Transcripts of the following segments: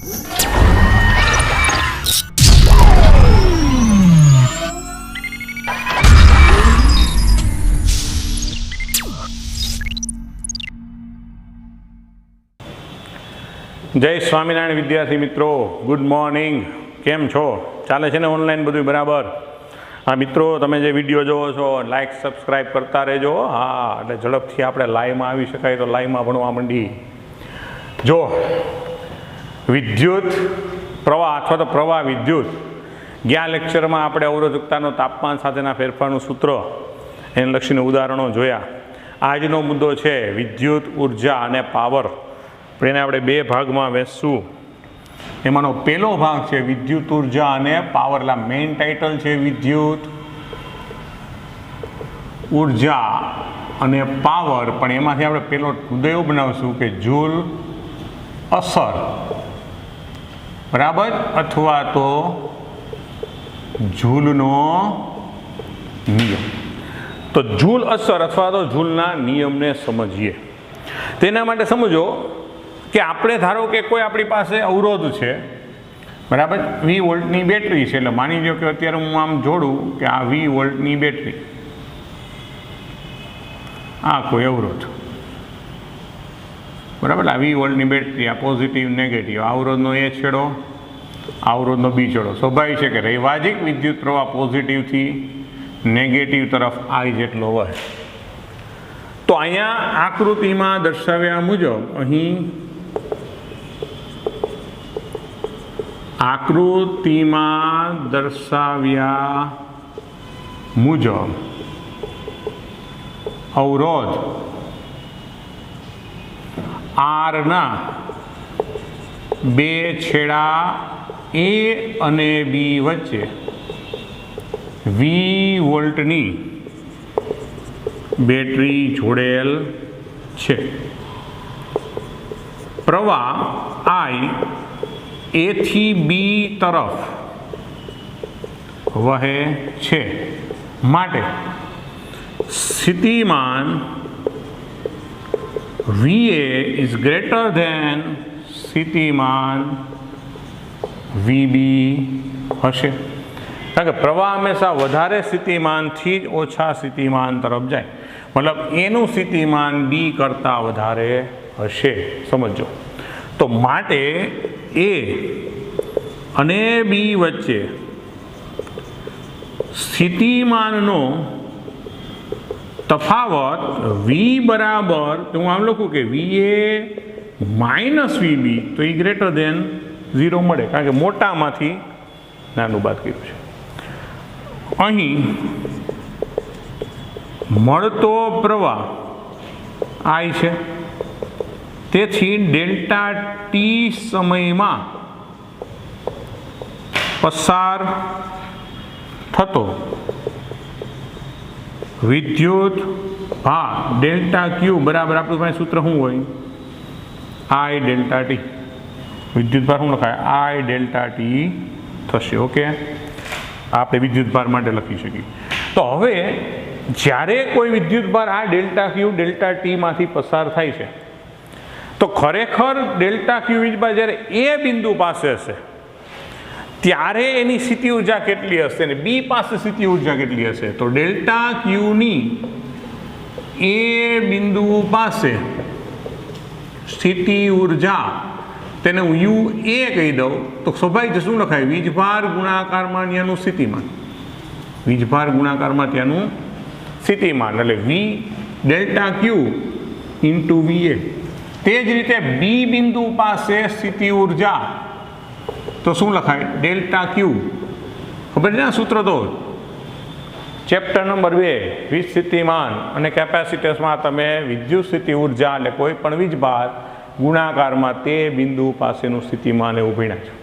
जय स्वामिनारायण विद्यार्थी मित्रों, गुड मॉर्निंग। केम छो? चाले छे ने ऑनलाइन बधुं बराबर? हाँ मित्रों, तमे जे विडियो जोवो छो लाइक सब्सक्राइब करता रहेजो। हाँ एटले झड़पथी आपणे लाइव में आवी शकाय तो लाइव में भणवा मंडी। जो विद्युत प्रवाह अथवा तो प्रवाह विद्युत गया लेक्चर में आपणे अवरोधकतानो तापमान साथेना फेरफारनुं सूत्र एने लक्षीने उदाहरणों जोया। आजनो मुद्दो छे विद्युत ऊर्जा अने पावर। पण एने आपणे बे भागमां वहेंचशुं। एमांनो पहेलो भाग छे विद्युत ऊर्जा अने पावर। ला मेन टाइटल छे विद्युत ऊर्जा अने पावर, पण एमांथी आपणे पहेलो मुद्दो एवो बनावशुं के जूल असर बराबर अथवा तो जूलनो नियम। तो जूल असर अथवा तो जूलना नियमने समझीए। तेना माटे समझो कि आपणे धारो के कोई अपनी पासे अवरोध है बराबर, 20 वोल्टनी बेटरी है। એટલે માની લો કે અત્યારે હું આમ જોડું કે આ 20 વોલ્ટની બેટરી, આ કોઈ અવરોધ બરાબર। આ 20 વોલ્ટની બેટરી, આ પોઝિટિવ નેગેટિવ, અવરોધનો એ છેડો, અવરોધનો બી છેડો। સ્વાભાવિક છે કે રૈવાજિક વિદ્યુત પ્રવાહ પોઝિટિવથી નેગેટિવ तरफ आई જેટલો હોય। તો અહીંયા આકૃતિમાં દર્શાવ્યા મુજબ અહીં आकृतिमां दर्शाव्या मुजब अवरोध आर ना बे छेड़ा ए अने बी वच्चे 20 वोल्टनी बेटरी जोड़ेल छे। प्रवाह आई ए थी बी तरफ वहे छे, माटे स्थितिमान VA इज ग्रेटर देन स्थितिमान VB हशे। कारण के प्रवाह हमेशा वधारे स्थितिमान थी ओछा स्थितिमान तरफ जाए, मतलब एनु स्थितिमान बी करता वधारे हशे। समझो तो माटे ए अने बी वच्चे स्थितिमाननो तफावत V बराबर, तो हूँ आम लखूँ कि VA माइनस VB तो ई ग्रेटर देन 0 मळे, कारण के मोटा मांथी नानुं बाद कर्युं छे। अहीं मळतो प्रवाह I छे, तेथी डेल्टा टी समय में पसार थतो विद्युत भार डेल्टा क्यू बराबर आपणुं पासे सूत्र शुं होय? आई डेल्टा टी। विद्युत भार शुं लखाय? आई डेल्टा टी थशे। ओके, आपणे विद्युत भार माटे लखी शकीए। तो हवे ज्यारे कोई विद्युत भार आ डेल्टा क्यू डेल्टा टी मांथी पसार थाय छे तो खरेखर डेल्टा क्यू वीजभार ज्यारे ए बिंदु पासे हशे त्यारे एनी स्थिति ऊर्जा केटली हशे ने बी पासे स्थिति ऊर्जा केटली हशे? तो डेल्टा क्यू नी ए बिंदु पासे स्थिति ऊर्जा तेने हूँ यू ए कही दऊं तो स्वाभाविक शुं लखाय? वीजभार गुणाकार में त्यानुं स्थितिमान। वीजभार गुणाकार में त्यानुं स्थितिमान एटले V delta q into V A. तेज रीते बी बिंदु पासे स्थिति ऊर्जा तो शू लखाय? Delta Q. खबर है सूत्र तो चैप्टर नंबर 2 वीज स्थितिमान अने केपेसिटन्स में तमे विद्युत स्थिति ऊर्जा एटले कोईपण वीजभार गुणाकार में ते बिंदु पासेनुं स्थितिमान एवुं भण्या छे।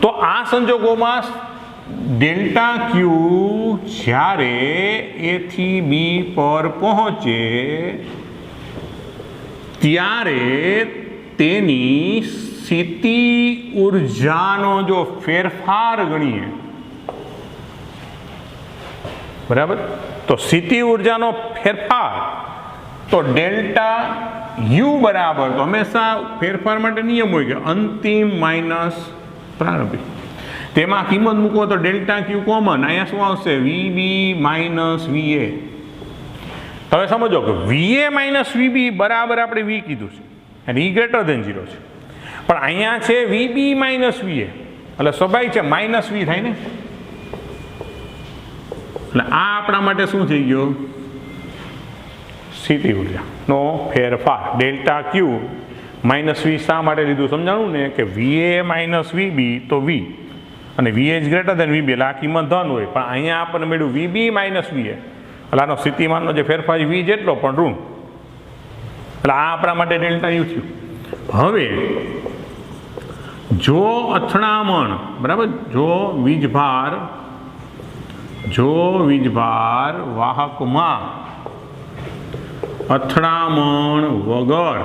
तो आ संजोगों में डेल्टा क्यू ज्यारे ए थी बी पर पहोंचे त्यारे तेनी स्थिति ऊर्जानो जो फेरफार गणीए बराबर। तो स्थिति ऊर्जानो फेरफार તો ડેલ્ટા યુ બરાબર, તો હંમેશા ફેરફાર માટે નિયમ હોય કે અંતિમ માઇનસ પ્રારંભિક. તેમાં કિંમત મૂકો તો ડેલ્ટા ક્યુ કોમન, અહીંયા શું આવશે? વીબી માઇનસ વીએ. હવે સમજો કે વીએ માઇનસ વીબી બરાબર આપણે વી કીધું છે અને ઈ ગ્રેટર ધેન 0 છે, પણ અહીંયા છે વીબી માઇનસ વીએ, એટલે સ્વાભાવિક છે માઇનસ વી થાય ને. એટલે આ આપણા માટે શું થઈ ગયો? સ્થિતિ ઉર્જાનો ફેરફાર. ડેલ્ટા ક્યુ માઇનસ વી શા માટે લીધું સમજાણું ને, કે વીએ માઇનસ વીબી તો વી અને વીએ ઇઝ ગ્રેટર ધેન વીબી, એટલે આ કિંમત ધન હોય, પણ અહીંયા આપણને મળ્યું વીબી માઇનસ વીએ, એટલે આનો સ્થિતિમાનનો જે ફેરફાર વી જેટલો પણ ઋણ, એટલે આ આપણા માટે ડેલ્ટા યુ થયું. હવે જો અથડામણ બરાબર, જો વીજભાર વાહકમાં અથડામણ વગર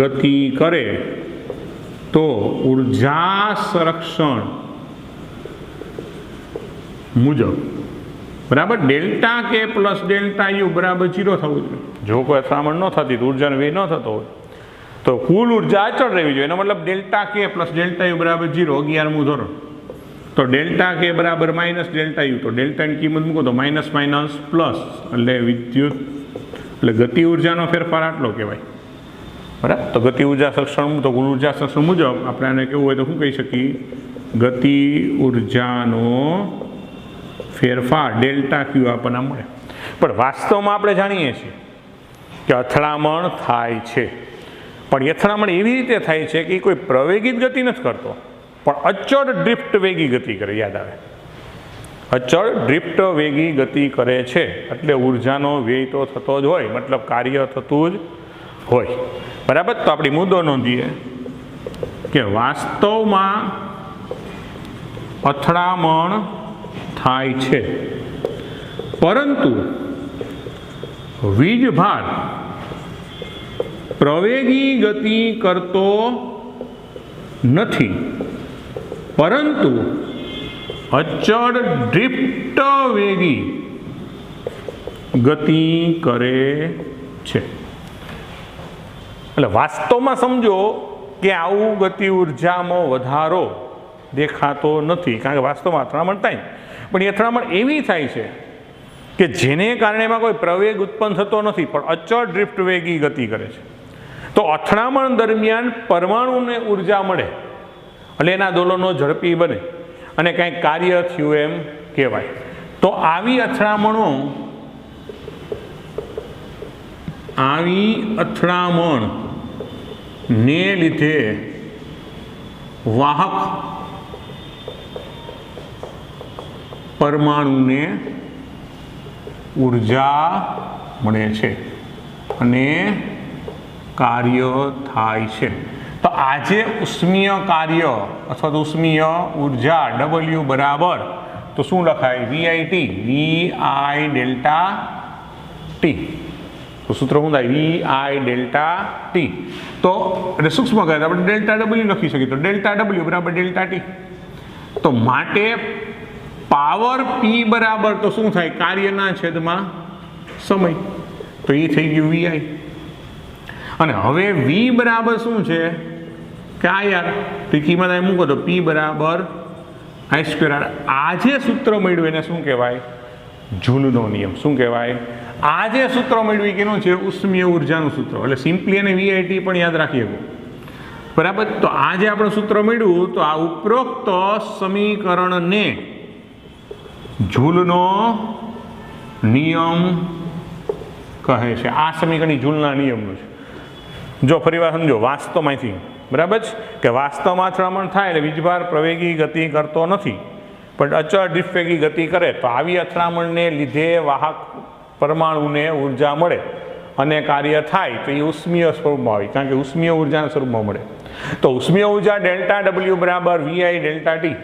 ગતિ કરે તો ઉર્જા સંરક્ષણ મુજબ બરાબર ડેલ્ટા કે પ્લસ ડેલ્ટા યુ બરાબર 0 થવું જોઈએ. જો કોઈ અથડામણ ન થતી તો ઉર્જાનો વ્યય ન થતો હોય તો કુલ ઉર્જા અચળ રહેવી જોઈએ. એનો મતલબ ડેલ્ટા કે પ્લસ ડેલ્ટા યુ બરાબર 0. 11મું ધોરણ. તો ડેલ્ટા કે બરાબર માઇનસ ડેલ્ટા યુ, તો ડેલ્ટાની કિંમત મૂકો તો માઇનસ માઇનસ પ્લસ, એટલે વિદ્યુત એટલે ગતિ ઉર્જાનો ફેરફાર આટલો કહેવાય બરાબર. તો ગતિ ઉર્જા સંરક્ષણ, તો કુલ ઉર્જા સંરક્ષણ મુજબ આપણે આને કેવું હોય તો શું કહી શકીએ? ગતિ ઉર્જાનો ફેરફાર ડેલ્ટા ક્યુ આપણને મળે. પણ વાસ્તવમાં આપણે જાણીએ છીએ કે અથડામણ થાય છે, પણ એ અથડામણ એવી રીતે થાય છે કે કોઈ પ્રવેગિત ગતિ નથી કરતો, પણ અચળ ડ્રિફ્ટ વેગી ગતિ કરે. યાદ આવે, અચળ ડ્રિફ્ટ વેગી ગતિ કરે છે એટલે ઉર્જાનો વ્યય તો થતો જ હોય, મતલબ કાર્ય થતું જ હોય બરાબર. તો આપણી મુદ્દો નોંધીએ કે વાસ્તવમાં અથડામણ થાય છે, પરંતુ વીજભાર પ્રવેગી ગતિ કરતો નથી, પરંતુ અચળ ડ્રિફ્ટ વેગી ગતિ કરે છે. એટલે વાસ્તવમાં સમજો કે આવું ગતિ ઉર્જામાં વધારો દેખાતો નથી, કારણ કે વાસ્તવમાં અથડામણ થાય, પણ એ અથડામણ એવી થાય છે કે જેને કારણે એમાં કોઈ પ્રવેગ ઉત્પન્ન થતો નથી, પણ અચળ ડ્રિફ્ટ વેગી ગતિ કરે છે. તો અથડામણ દરમિયાન પરમાણુને ઉર્જા મળે એટલે એના દોલનો ઝડપી બને અને કંઈક કાર્ય થયું એમ કહેવાય. તો આવી અથડામણ ને લીધે વાહક પરમાણુને ઉર્જા મળે છે અને કાર્ય થાય છે. તો આજે ઉષ્મીય કાર્ય અથવા તો ઉષ્મીય ઉર્જા W બરાબર તો શું લખાય? VIT, VI delta T. તો સૂત્ર શું થાય? VI delta T. તો એટલે સૂક્ષ્મ કાર્ય આપણે ડેલ્ટા W લખી શકીએ, તો ડેલ્ટા W બરાબર ડેલ્ટા ટી. તો માટે પાવર P બરાબર તો શું થાય? કાર્યના છેદમાં સમય. તો એ થઈ ગયું VI. અને હવે V બરાબર શું છે કે આ યાર તો કિંમત અહીં મૂકો તો P બરાબર I²R. આ જે સૂત્ર મળ્યું એને શું કહેવાય? જૂલનો નિયમ. શું કહેવાય? આ જે સૂત્ર મળ્યું એ કેનું છે? ઉષ્મીય ઉર્જાનું સૂત્ર. એટલે સિમ્પલી અને VIT પણ યાદ રાખી શકો બરાબર. તો આ જે આપણે સૂત્ર મળ્યું, તો આ ઉપરોક્ત સમીકરણને જૂલનો નિયમ કહે છે. આ સમીકરણ જૂલના નિયમનું છે. જો ફરી વાર સમજો, વાસ્તવમાંથી બરાબર છે કે વાસ્તવમાં અથડામણ થાય એટલે વીજભાર પ્રવેગી ગતિ કરતો નથી, પણ અચળ ડ્રિફ્ટ વેગી ગતિ કરે. તો આવી અથડામણને લીધે વાહક પરમાણુને ઉર્જા મળે અને કાર્ય થાય તો એ ઉષ્મીય સ્વરૂપમાં આવે, કારણ કે ઉષ્મીય ઉર્જાના સ્વરૂપમાં મળે. તો ઉષ્મીય ઉર્જા ડેલ્ટા W બરાબર VI delta T.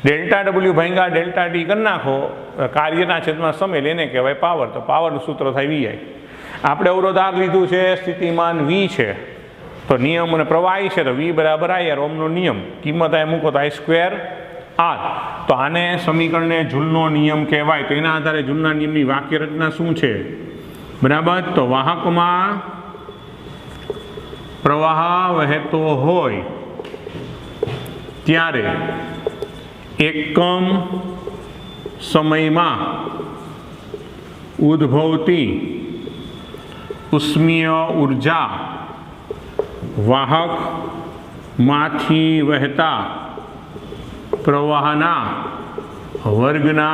Delta W ભાંગા ડેલ્ટા ટી કરી નાખો, કાર્યના છેદમાં સમય એને કહેવાય પાવર. તો પાવરનું સૂત્ર થાય VI. આપણે અવરોધ R લીધું છે, સ્થિતિમાન V છે, તો નિયમ અને પ્રવાહી છે તો V બરાબર IR. ઓમનો નિયમ કિંમત આ મૂકો તો I²R. તો આને સમીકરણને જૂલનો નિયમ કહેવાય. તો એના આધારે જૂલના નિયમની વાક્ય રચના શું છે? बराबर। तो वाहक में प्रवाह वहेतो होय त्यारे एकम समय में उद्भवती उष्मीय ऊर्जा वाहक माथी वहता प्रवाहना वर्गना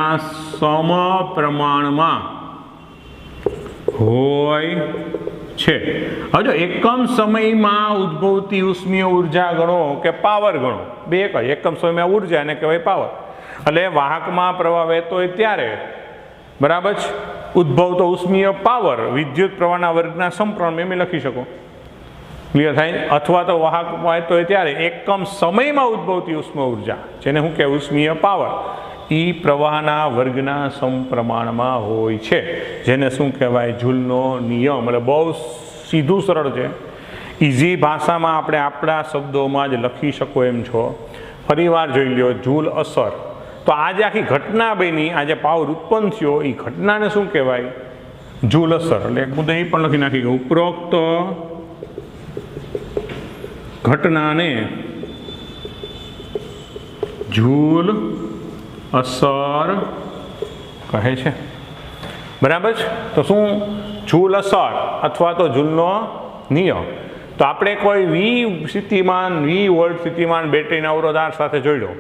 सम प्रमाण में होय छे। हजो एकम समय में उद्भवती उष्मीय ऊर्जा गणो के पावर गणो, बे एक ज एकम समय में ऊर्जा ने कहेवाय पावर। એટલે વાહકમાં પ્રવાહ વહેતો હોય ત્યારે બરાબર છે ઉદ્ભવતો ઉષ્મીય પાવર વિદ્યુત પ્રવાહના વર્ગના સમપ્રમાણમાં એમ લખી શકો, ક્લિયર થાય। અથવા તો વાહક વહેતો હોય ત્યારે એકમ સમયમાં ઉદ્ભવતી ઉષ્મીય ઊર્જા જેને શું કહેવાય ઉષ્મીય પાવર એ પ્રવાહના વર્ગના સમપ્રમાણમાં હોય છે, જેને શું કહેવાય જૂલનો નિયમ। એટલે બહુ સીધું સરળ છે, ઇઝી ભાષામાં આપણે આપણા શબ્દોમાં જ લખી શકો એમ છો। ફરીવાર જોઈ લ્યો જૂલ અસર। તો આજે આખી ઘટના બની, આજે પાવર ઉત્પન્ન થયો એ ઘટનાને શું કહેવાય જૂલ અસર। એટલે એક મુદ્દે એ પણ લખી નાખી કે ઉપરોક્ત ઘટનાને જૂલ અસર કહે છે, બરાબર છે। તો શું જૂલ અસર અથવા તો જૂલનો નિયમ। તો આપણે કોઈ વી સ્થિતિમાન વી વોલ્ટ સ્થિતિમાન બેટરીના અવરોધ આર સાથે જોડ્યો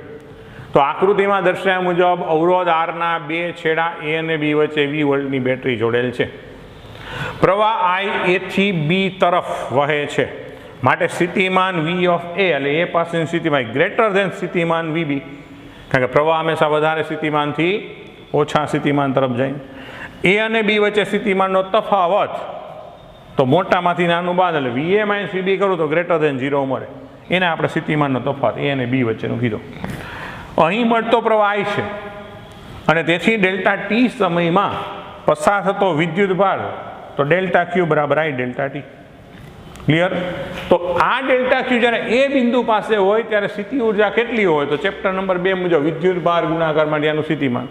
તો આકૃતિમાં દર્શાવ્યા મુજબ અવરોધ આરના બે છેડા એ અને બી વચ્ચે વી વોલ્ટની બેટરી જોડેલ છે। પ્રવાહ આઈ એ થી બી તરફ વહે છે માટે સ્થિતિમાન વી ઓફ એ એટલે એ પાસેની સ્થિતિમાન ગ્રેટર ધેન સ્થિતિમાન વી બી, કારણ કે પ્રવાહ હંમેશા વધારે સ્થિતિમાનથી ઓછા સ્થિતિમાન તરફ જાય। એ અને બી વચ્ચે સ્થિતિમાનનો તફાવત તો મોટામાંથી નાનું બાદ એટલે વીએ માઇનસ વીબી કરું તો ગ્રેટર ધેન 0 મળે, એને આપણે સ્થિતિમાનનો તફાવત એ અને બી વચ્ચેનો કીધો। અહીં મળતો પ્રવાહ I છે અને તેથી ડેલ્ટા ટી સમયમાં પસાર થતો વિદ્યુત ભાર તો ડેલ્ટા ક્યુ બરાબર I ડેલ્ટા ટી, ક્લિયર। તો આ ડેલ્ટા ક્યુ જ્યારે એ બિંદુ પાસે હોય ત્યારે સ્થિતિ ઊર્જા કેટલી હોય તો ચેપ્ટર નંબર 2 મુજબ વિદ્યુત ભાર ગુણાકારમાં ત્યાંનું સ્થિતિમાન,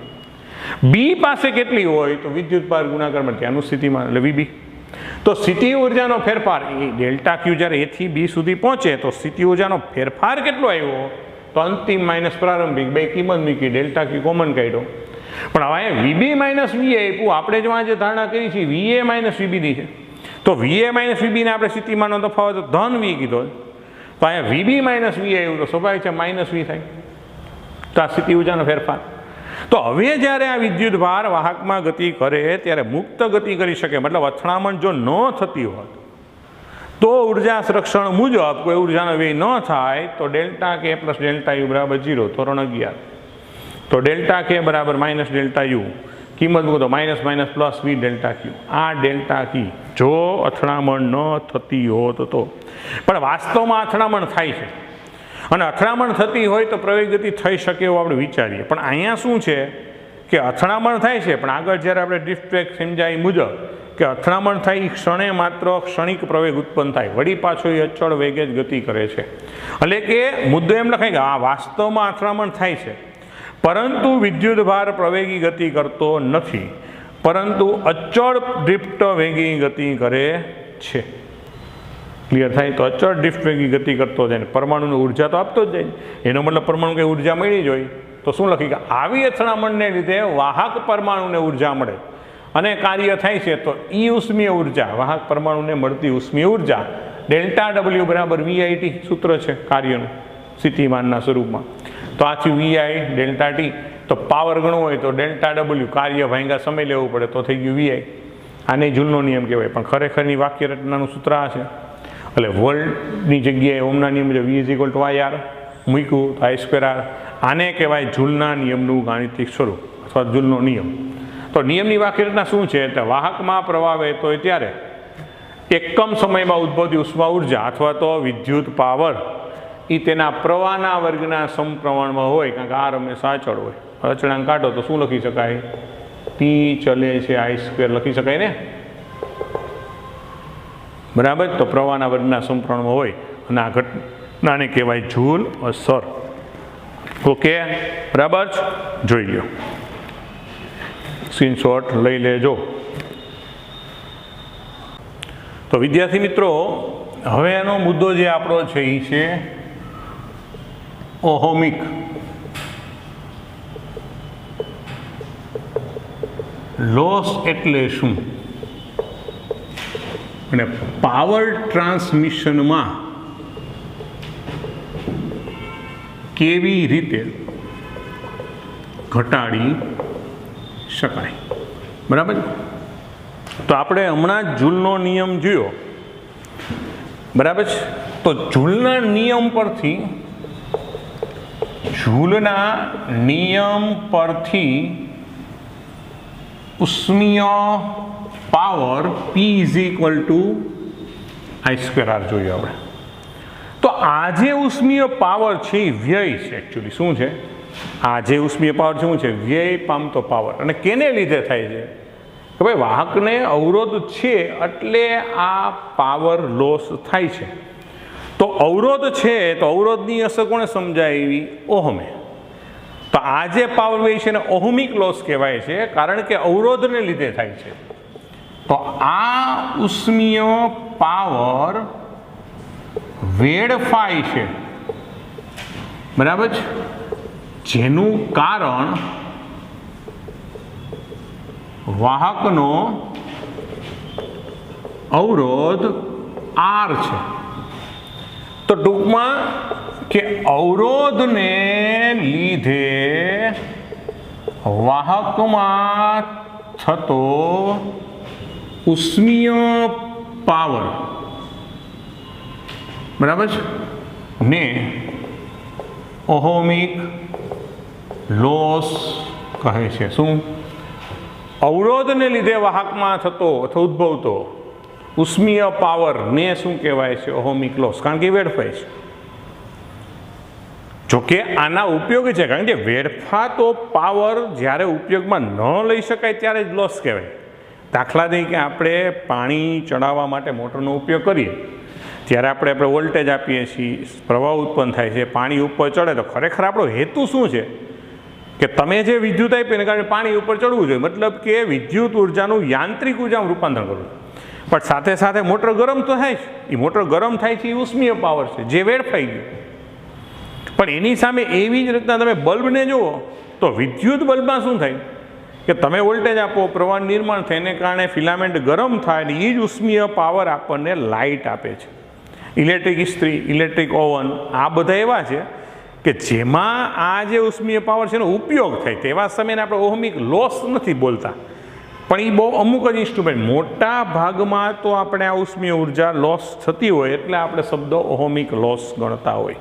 બી પાસે કેટલી હોય તો વિદ્યુત ભાર ગુણાકારમાં ત્યાંનું સ્થિતિમાન એટલે વીબી। તો સ્થિતિ ઊર્જાનો ફેરફાર એ ડેલ્ટા ક્યુ જ્યારે એ થી બી સુધી પહોંચે તો સ્થિતિ ઊર્જાનો ફેરફાર કેટલો આવ્યો તો અંતિમ માઇનસ પ્રારંભિક બે કિંમત મૂકી ડેલ્ટા ક્યુ કોમન કાઢ્યો। પણ હવે વીબી માઇનસ વીએ આપ્યું, આપણે જો આજે ધારણા કરી છે વીએ માઇનસ વીબીની છે તો વીએ માઇનસ વીબીને આપણે સ્થિતિમાનનો તફાવત ધન વી કીધો, તો અહીંયા વીબી માઇનસ વી આવ્યું તો સ્વાભાવિક છે માઇનસ વી થાય, તો આ સ્થિતિ ઊર્જાનો ફેરફાર। તો હવે જ્યારે આ વિદ્યુત ભાર વાહકમાં ગતિ કરે ત્યારે મુક્ત ગતિ કરી શકે, મતલબ અથડામણ જો ન થતી હોત તો ઉર્જા સંરક્ષણ મુજબ કોઈ ઉર્જાનો વ્યય ન થાય તો ડેલ્ટા કે પ્લસ ડેલ્ટા યુ બરાબર 0, ધોરણ 11। તો ડેલ્ટા કે બરાબર માઇનસ ડેલ્ટા યુ, કિંમત મૂકો તો minus minus plus V delta Q. આ ડેલ્ટા કી જો અથડામણ ન થતી હોત તો, પણ વાસ્તવમાં અથડામણ થાય છે અને અથડામણ થતી હોય તો પ્રવેગ ગતિ થઈ શકે એવું આપણે વિચારીએ, પણ અહીંયા શું છે કે અથડામણ થાય છે પણ આગળ જ્યારે આપણે ડ્રિફ્ટ વેગ સમજાય મુજબ કે અથડામણ થાય એ ક્ષણે માત્ર ક્ષણિક પ્રવેગ ઉત્પન્ન થાય, વળી પાછો એ અચળ વેગે જ ગતિ કરે છે। એટલે કે મુદ્દો એમ લખાય કે આ વાસ્તવમાં અથડામણ થાય છે પરંતુ વિદ્યુત ભાર પ્રવેગી ગતિ કરતો નથી, પરંતુ અચળ ડ્રિફ્ટ વેગી ગતિ કરે છે, ક્લિયર થાય। તો અચળ ડ્રિફ્ટ વેગી ગતિ કરતો જાય, પરમાણુને ઉર્જા તો આપતો જ જાય, એનો મતલબ પરમાણુ કંઈ ઉર્જા મળી જ હોય તો શું લખી કે આવી અથડામણને લીધે વાહક પરમાણુને ઉર્જા મળે અને કાર્ય થાય છે તો ઈ ઉષ્મીય ઉર્જા વાહક પરમાણુને મળતી ઉષ્મીય ઉર્જા ડેલ્ટા ડબલ્યુ બરાબર વીઆઈટી સૂત્ર છે કાર્યનું સ્થિતિમાનના સ્વરૂપમાં। તો આ થયું વીઆઈ ડેલ્ટા ટી, તો પાવર ગણવો હોય તો ડેલ્ટા ડબલ્યુ કાર્ય ભાંગા સમય લેવું પડે તો થઈ ગયું વીઆઈ। આને જૂલનો નિયમ કહેવાય, પણ ખરેખરની વાક્ય રચનાનું સૂત્ર આ છે। એટલે વોલ્ટની જગ્યાએ ઓમના નિયમ મુજબ V is equal to I R મૂક્યું તો આઈ સ્ક્વેર આર, આને કહેવાય જૂલના નિયમનું ગાણિતિક સ્વરૂપ અથવા જૂલનો નિયમ। તો નિયમની વાક્ય રચના શું છે તો વાહકમાં પ્રવાહ વહેતો હોય ત્યારે એકમ સમયમાં ઉદ્ભવતી ઉષ્મા ઉર્જા અથવા તો વિદ્યુત પાવર એ તેના પ્રવાહના વર્ગના સમપ્રમાણમાં હોય, કારણ કે આર હંમેશા અચળ હોય। અચળાંક કાઢો તો શું લખી શકાય પી ચલે છે આઈ સ્ક્વેર લખી શકાય ને, બરાબર। તો પ્રવાહના વર્ગના સમપ્રમાણમાં હોય અને આ ઘટનાને કહેવાય જૂલ અસર। ઓકે, બરાબર જોઈ લો, સ્ક્રીનશોટ લઈ લેજો। તો વિદ્યાર્થી મિત્રો, હવે એનો મુદ્દો જે આપણો છે એ છે ઓહમિક લોસ એટલે શું અને પાવર ટ્રાન્સમિશનમાં કેવી રીતે ઘટાડી શકાય. બરાબર. તો આપણે હમણાં જ જૂલનો નિયમ જોયો. બરાબર છે. તો જૂલના નિયમ પરથી ઉષ્મીય પાવર P = I²R જોઈએ આપણે. તો આ જે ઉષ્મીય પાવર છે એ વ્યય છે. એકચ્યુઅલી શું છે? આ જે ઉષ્મીય પાવર છે શું છે? વ્યય પામતો પાવર. અને કેને લીધે થાય છે કે ભાઈ વાહકને અવરોધ છે એટલે આ પાવર લોસ થાય છે. તો અવરોધ છે તો અવરોધની અસર કોને સમજાવી? ઓહમે. તો આ જે પાવર વ્યય છે એને ઓહમિક લોસ કહેવાય છે, કારણ કે અવરોધને લીધે થાય છે. તો આ ઉષ્મીય પાવર વેડફાય છે. બરાબર છે. જેનું કારણ વાહકનો અવરોધ R છે. તો ટૂંકમાં કે અવરોધને લીધે વાહકમાં થતો ઉષ્મીય પાવર, બરાબર છે, ને ઓહમિક લોસ કહે છે. શું? અવરોધને લીધે વાહકમાં થતો અથવા ઉદ્ભવતો ઉષ્મીય પાવરને શું કહેવાય છે? ઓહમિક લોસ, કારણ કે વેડફાય છે. જોકે આના ઉપયોગ છે, કારણ કે વેડફાતો પાવર જ્યારે ઉપયોગમાં ન લઈ શકાય ત્યારે જ લોસ કહેવાય. દાખલા તરીકે આપણે પાણી ચડાવવા માટે મોટરનો ઉપયોગ કરીએ ત્યારે આપણે વોલ્ટેજ આપીએ છીએ, પ્રવાહ ઉત્પન્ન થાય છે, પાણી ઉપર ચડે. તો ખરેખર આપણો હેતુ શું છે કે તમે જે વિદ્યુત આપી એને કારણે પાણી ઉપર ચડવું જોઈએ, મતલબ કે વિદ્યુત ઉર્જાનું યાંત્રિક ઉર્જામાં રૂપાંતર કરવું. પણ સાથે સાથે મોટર ગરમ તો થાય છે. એ મોટર ગરમ થાય છે એ ઉષ્મીય પાવર છે જે વેડફાઈ ગયું. પણ એની સામે એવી જ રીતના તમે બલ્બને જુઓ તો વિદ્યુત બલ્બમાં શું થાય કે તમે વોલ્ટેજ આપો, પ્રવાહ નિર્માણ થાય, એને કારણે ફિલામેન્ટ ગરમ થાય અને એ જ ઉષ્મીય પાવર આપણને લાઇટ આપે છે. ઇલેક્ટ્રિક ઇસ્ત્રી, ઇલેક્ટ્રિક ઓવન, આ બધા એવા છે કે જેમાં આ જે ઉષ્મીય પાવર છે એનો ઉપયોગ થાય. તેવા સમયને આપણે ઓહમિક લોસ નથી બોલતા, પણ એ બહુ અમુક જ ઇન્સ્ટ્રુમેન્ટ. મોટા ભાગમાં તો આપણે આ ઉષ્મીય ઉર્જા લોસ થતી હોય એટલે આપણે શબ્દ ઓહમિક લોસ ગણતા હોય.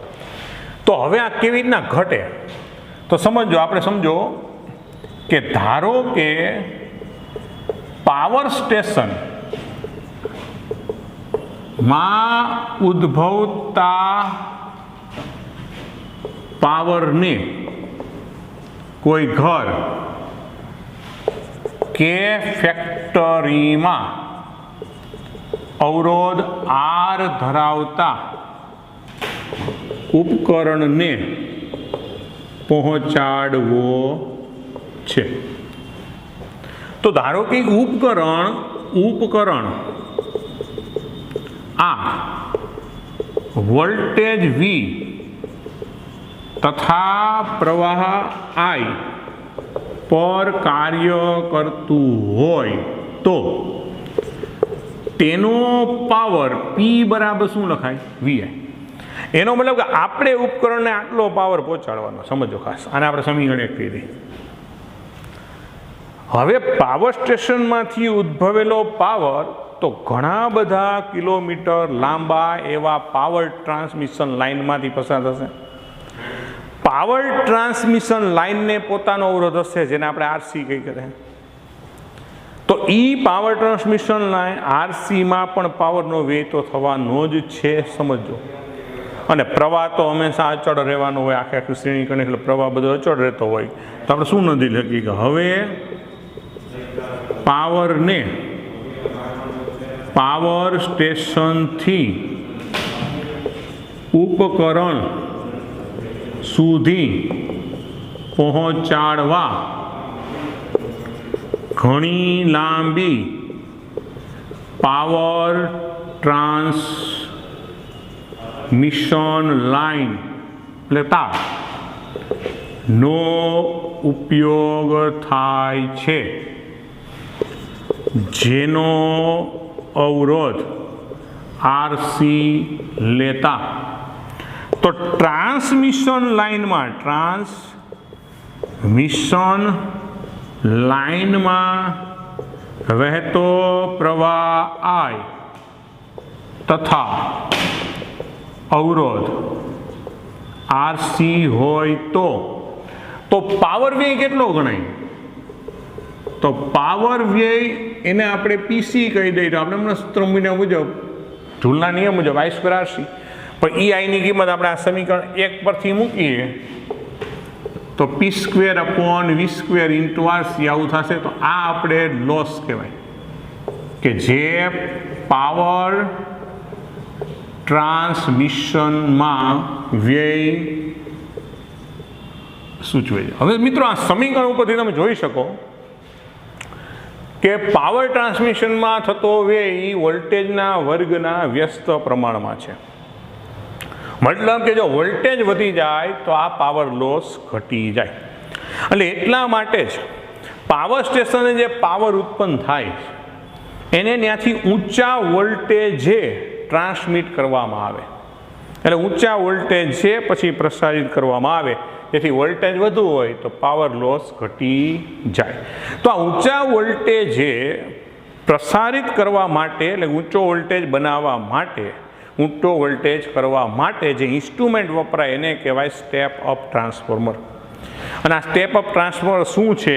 તો હવે આ કેવી રીતના ઘટે તો સમજો. આપણે સમજો કે ધારો કે પાવર સ્ટેશન માં ઉદ્ભવતા પાવરને કોઈ ઘર કે ફેક્ટરીમાં અવરોધ R ધરાવતા ઉપકરણને પહોંચાડવો છે. તો ધારો કે ઉપકરણ આ વોલ્ટેજ V તથા પ્રવાહ I પર કાર્ય કરતું હોય તો તેનો પાવર P બરાબર શું લખાય? VI. એનો મતલબ કે આપણે ઉપકરણને આટલો પાવર પહોંચાડવાનો. સમજો ખાસ, આને આપણે સમીકરણ એક કહી દઈએ. હવે પાવર સ્ટેશનમાંથી ઉદ્ભવેલો પાવર તો ઘણા બધા કિલોમીટર લાંબા એવા પાવર ટ્રાન્સમિશન લાઇનમાંથી પસાર થશે. પાવર ટ્રાન્સમિશન લાઇનને પોતાનો અવરોધ હશે જેને આપણે RC કહી કરે. તો એ પાવર ટ્રાન્સમિશન લાઇન RCમાં પણ પાવરનો વ્યય તો થવાનો જ છે. સમજો. અને પ્રવાહ તો હંમેશા અચળ રહેવાનો હોય. આખી શ્રેણી કરીને એટલે પ્રવાહ બધો અચળ રહેતો હોય. તો આપણે શું નથી લખી કે હવે પાવરને પાવર સ્ટેશનથી ઉપકરણ સુધી પહોંચાડવા ઘણી લાંબી પાવર ટ્રાન્સમિશન લાઇન એટલે તાર નો ઉપયોગ થાય છે જેનો અવરોધ આરસી લેતા તો ટ્રાન્સમિશન લાઇનમાં વહેતો પ્રવાહ I તથા અવરોધ આરસી હોય તો પાવર વ્યય કેટલો ગણાય? તો પાવર વ્યય એને આપણે પીસી કહી દઈએ તો આપણે હમણાં સૂત્ર મુજબ જૂલના નિયમ મુજબ I સ્ક્વેર આરસી, પણ ઈ આઈની કિંમત આપણે આ સમીકરણ 1 પરથી મૂકીએ તો P square upon V square into RC આવું થશે. તો આ આપણે લોસ કહેવાય કે જે પાવર ટ્રાન્સમિશનમાં વ્યય સૂચવે છે. હવે મિત્રો આ સમીકરણ ઉપરથી તમે જોઈ શકો કે પાવર ટ્રાન્સમિશનમાં થતો વ્યય વોલ્ટેજના વર્ગના વ્યસ્ત પ્રમાણમાં છે. મતલબ કે જો વોલ્ટેજ વધી જાય તો આ પાવર લોસ ઘટી જાય. એટલે એટલા માટે જ પાવર સ્ટેશને જે પાવર ઉત્પન્ન થાય એને ત્યાંથી ઊંચા વોલ્ટેજે ટ્રાન્સમિટ કરવામાં આવે. એટલે ઊંચા વોલ્ટેજે પછી પ્રસારિત કરવામાં આવે, જેથી વોલ્ટેજ વધુ હોય તો પાવર લોસ ઘટી જાય. તો આ ઊંચા વોલ્ટેજે પ્રસારિત કરવા માટે એટલે ઊંચો વોલ્ટેજ બનાવવા માટે ઊંચો વોલ્ટેજ કરવા માટે જે ઇન્સ્ટ્રુમેન્ટ વપરાય એને કહેવાય સ્ટેપ અપ ટ્રાન્સફોર્મર. અને આ સ્ટેપ અપ ટ્રાન્સફોર્મર શું છે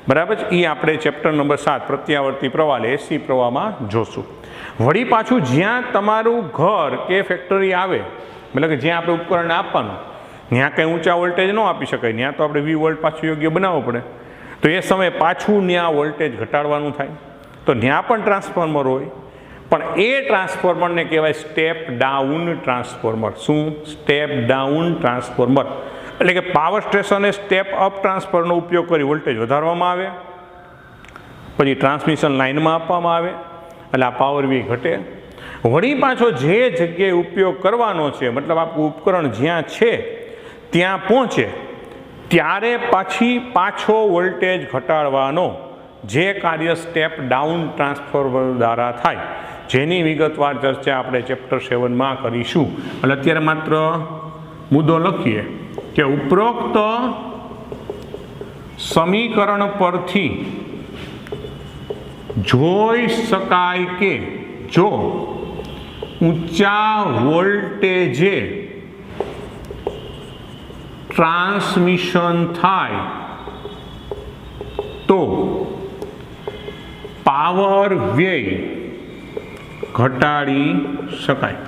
બરાબર છે એ આપણે ચેપ્ટર નંબર 7 પ્રત્યાવર્તી પ્રવાહ AC પ્રવાહમાં જોશું. વળી પાછું જ્યાં તમારું ઘર કે ફેક્ટરી આવે મતલબ કે જ્યાં આપણે ઉપકરણ આપવાનું ત્યાં કંઈ ઊંચા વોલ્ટેજ ન આપી શકાય, ત્યાં તો આપણે 20 વોલ્ટ પાછું યોગ્ય બનાવવું પડે. તો એ સમયે પાછું ત્યાં વોલ્ટેજ ઘટાડવાનું થાય, તો ત્યાં પણ ટ્રાન્સફોર્મર હોય, પણ એ ટ્રાન્સફોર્મરને કહેવાય સ્ટેપ ડાઉન ટ્રાન્સફોર્મર. શું? Step down transformer. એટલે કે પાવર સ્ટેશને સ્ટેપ અપ ટ્રાન્સફોર્મરનો ઉપયોગ કરી વોલ્ટેજ વધારવામાં આવે, પછી ટ્રાન્સમિશન લાઇનમાં આપવામાં આવે એટલે આ પાવર વ્યય ઘટે. વળી પાછો જે જગ્યાએ ઉપયોગ કરવાનો છે મતલબ આપણું ઉપકરણ જ્યાં છે ત્યાં પહોંચે ત્યારે પાછો વોલ્ટેજ ઘટાડવાનો જે કાર્ય સ્ટેપ ડાઉન ટ્રાન્સફોર્મર દ્વારા થાય, જેની વિગતવાર ચર્ચા આપણે ચેપ્ટર 7માં કરીશું. એટલે અત્યારે માત્ર મુદ્દો લખીએ કે ઉપરોક્ત સમીકરણ પરથી જોઈ શકાય કે જો ઊંચા વોલ્ટેજે ટ્રાન્સમિશન થાય તો પાવર વ્યય ઘટાડી શકાય.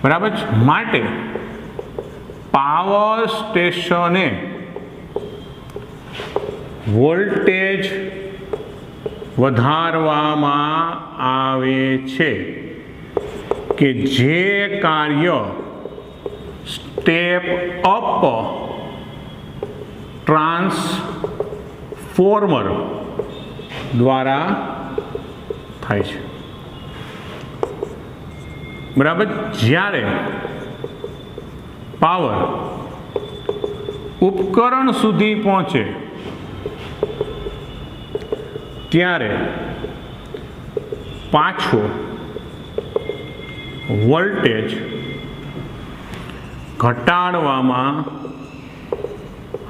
બરાબર છે. માટે પાવર સ્ટેશને વોલ્ટેજ વધારવામાં આવે છે કે જે કાર્ય સ્ટેપ અપ ટ્રાન્સફોર્મર દ્વારા થાય છે. બરાબર. જ્યારે પાવર ઉપકરણ સુધી પહોંચે ત્યારે પાછો વોલ્ટેજ ઘટાડવામાં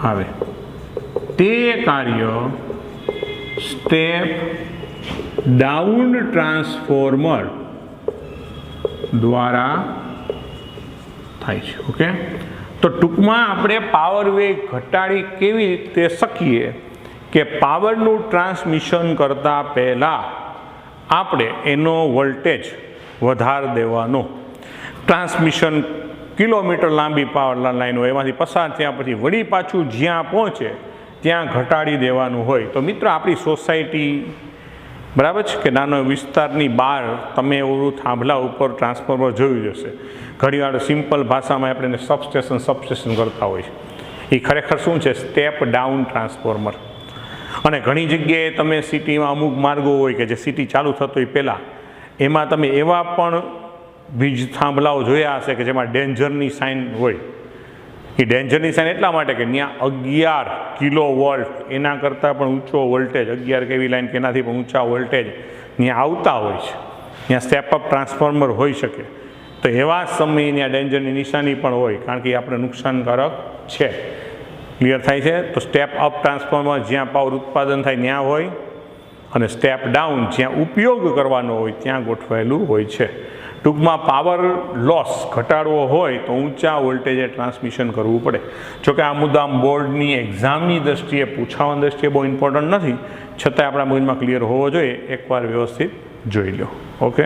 આવે. તે કાર્ય સ્ટેપ ડાઉન ટ્રાન્સફોર્મર દ્વારા થાય છે. ઓકે. તો ટૂંકમાં આપણે પાવર વ્યય ઘટાડી કેવી રીતે શકીએ કે પાવરનું ટ્રાન્સમિશન કરતાં પહેલાં આપણે એનો વોલ્ટેજ વધારી દેવાનો. ટ્રાન્સમિશન કિલોમીટર લાંબી પાવર લાઈન હોય એમાંથી પસાર થયા પછી વળી પાછું જ્યાં પહોંચે ત્યાં ઘટાડી દેવાનું હોય. તો મિત્રો આપણી સોસાયટી બરાબર છે કે નાનો વિસ્તારની બહાર તમે એવું થાંભલા ઉપર ટ્રાન્સફોર્મર જોયું જશે. ઘણીવાર સિમ્પલ ભાષામાં આપણે એને સબસ્ટેશન કરતા હોય છે. એ ખરેખર શું છે? Step down transformer. અને ઘણી જગ્યાએ તમે સિટીમાં અમુક માર્ગો હોય કે જે સિટી ચાલુ થતો હોય પહેલાં એમાં તમે એવા પણ વીજ થાંભલાઓ જોયા હશે કે જેમાં ડેન્જરની સાઇન હોય. એ ડેન્જરની સાઇન એટલા માટે કે ત્યાં 11 કિલોવોલ્ટ એના કરતાં પણ ઊંચો વોલ્ટેજ, 11 કેવી લાઈન કે એનાથી પણ ઊંચા વોલ્ટેજ ત્યાં આવતા હોય છે. ત્યાં સ્ટેપઅપ ટ્રાન્સફોર્મર હોઈ શકે. તો એવા સમયે ત્યાં ડેન્જરની નિશાની પણ હોય, કારણ કે એ આપણે નુકસાનકારક છે. ક્લિયર થાય છે? તો સ્ટેપ અપ ટ્રાન્સફોર્મર જ્યાં પાવર ઉત્પાદન થાય ત્યાં હોય, અને સ્ટેપ ડાઉન જ્યાં ઉપયોગ કરવાનો હોય ત્યાં ગોઠવાયેલું હોય છે. ટૂંકમાં પાવર લોસ ઘટાડવો હોય તો ઊંચા વોલ્ટેજે ટ્રાન્સમિશન કરવું પડે. જોકે આ મુદ્દા બોર્ડની એક્ઝામની દૃષ્ટિએ, પૂછાવાની દૃષ્ટિએ બહુ ઇમ્પોર્ટન્ટ નથી, છતાંય આપણા મગજમાં ક્લિયર હોવો જોઈએ. એકવાર વ્યવસ્થિત જોઈ લો. ઓકે.